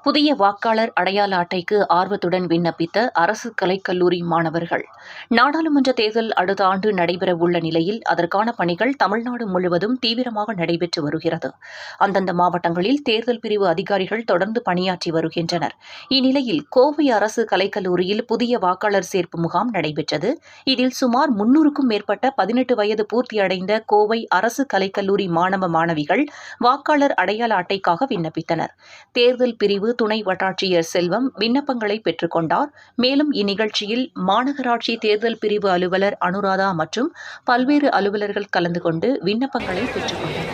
புதிய வாக்காளர் அடையாள அட்டைக்கு ஆர்வத்துடன் விண்ணப்பித்த அரசு கலைக்கல்லூரி மாணவர்கள். நாடாளுமன்ற தேர்தல் அடுத்த ஆண்டு நடைபெறவுள்ள நிலையில் அதற்கான பணிகள் தமிழ்நாடு முழுவதும் தீவிரமாக நடைபெற்று வருகிறது. அந்தந்த மாவட்டங்களில் தேர்தல் பிரிவு அதிகாரிகள் தொடர்ந்து பணியாற்றி வருகின்றனர். இந்நிலையில் கோவை அரசு கலைக்கல்லூரியில் புதிய வாக்காளர் சேர்ப்பு முகாம் நடைபெற்றது. இதில் சுமார் 300க்கும் மேற்பட்ட 18 வயது பூர்த்தியடைந்த கோவை அரசு கலைக்கல்லூரி மாணவ மாணவிகள் வாக்காளர் அடையாள அட்டைக்காக விண்ணப்பித்தனர். தேர்தல் பிரிவு துணை வட்டாட்சியர் செல்வம் விண்ணப்பங்களை பெற்றுக் கொண்டார். மேலும் இந்நிகழ்ச்சியில் மாநகராட்சி தேர்தல் பிரிவு அலுவலர் அனுராதா மற்றும் பல்வேறு அலுவலர்கள் கலந்து கொண்டு விண்ணப்பங்களை பெற்றுக் கொண்டனர்.